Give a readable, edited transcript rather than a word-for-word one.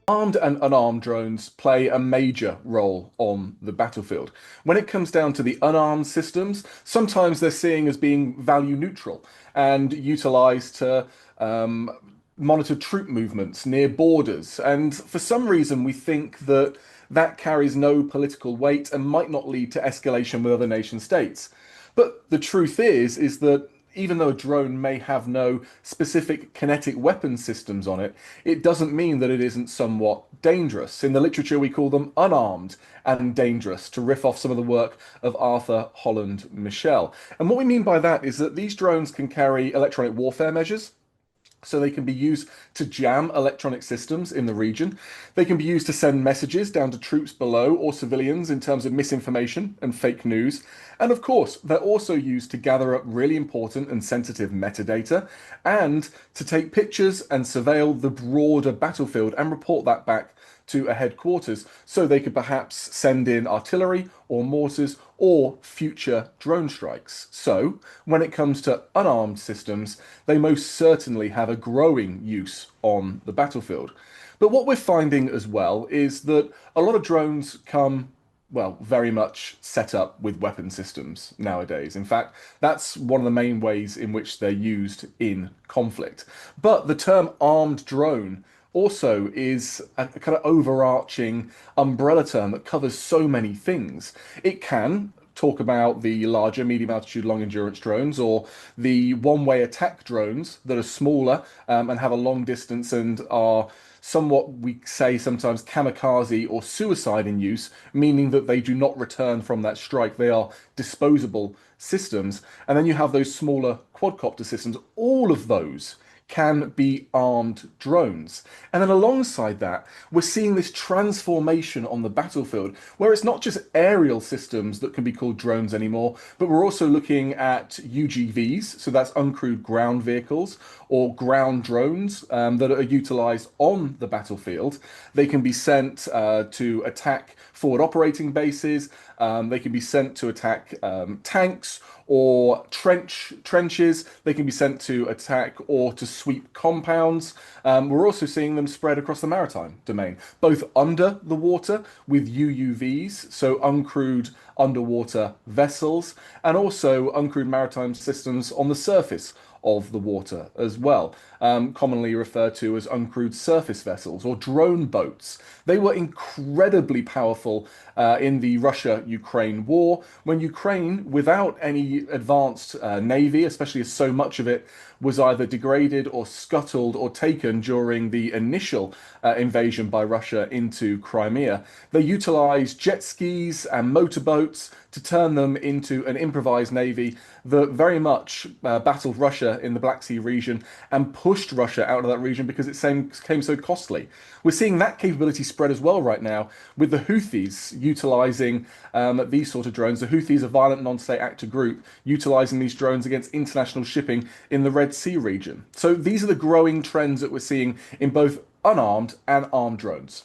Armed and unarmed drones play a major role on the battlefield. When it comes down to the unarmed systems, sometimes they're seen as being value neutral and utilized to um, monitor troop movements near borders. And for some reason, we think that that carries no political weight and might not lead to escalation with other nation states. But the truth is that even though a drone may have no specific kinetic weapon systems on it, it doesn't mean that it isn't somewhat dangerous. In the literature, we call them unarmed and dangerous, to riff off some of the work of Arthur Holland Michel. And what we mean by that is that these drones can carry electronic warfare measures, so they can be used to jam electronic systems in the region. They can be used to send messages down to troops below or civilians in terms of misinformation and fake news. And of course, they're also used to gather up really important and sensitive metadata and to take pictures and surveil the broader battlefield and report that back to a headquarters, so they could perhaps send in artillery or mortars or future drone strikes. So, when it comes to unarmed systems, they most certainly have a growing use on the battlefield. But what we're finding as well is that a lot of drones come, well, very much set up with weapon systems nowadays. In fact, that's one of the main ways in which they're used in conflict. But the term armed drone also is a kind of overarching umbrella term that covers so many things. It can talk about the larger medium altitude, long endurance drones, or the one-way attack drones that are smaller and have a long distance and are somewhat, we say sometimes, kamikaze or suicide in use, meaning that they do not return from that strike. They are disposable systems. And then you have those smaller quadcopter systems. All of those can be armed drones. And then alongside that, we're seeing this transformation on the battlefield where it's not just aerial systems that can be called drones anymore, but we're also looking at UGVs, so that's uncrewed ground vehicles or ground drones that are utilized on the battlefield. They can be sent to attack forward operating bases. They can be sent to attack tanks or trenches. They can be sent to attack or to sweep compounds. We're also seeing them spread across the maritime domain, both under the water with UUVs, so uncrewed underwater vessels, and also uncrewed maritime systems on the surface of the water as well, commonly referred to as uncrewed surface vessels or drone boats. They were incredibly powerful in the Russia-Ukraine war, when Ukraine, without any advanced navy, especially as so much of it was either degraded or scuttled or taken during the initial invasion by Russia into Crimea, they utilized jet skis and motorboats to turn them into an improvised navy that very much battled Russia in the Black Sea region and pushed Russia out of that region because it came so costly. We're seeing that capability spread as well right now with the Houthis utilizing these sort of drones. The Houthis, a violent non-state actor group, utilizing these drones against international shipping in the Red Sea region. So these are the growing trends that we're seeing in both unarmed and armed drones.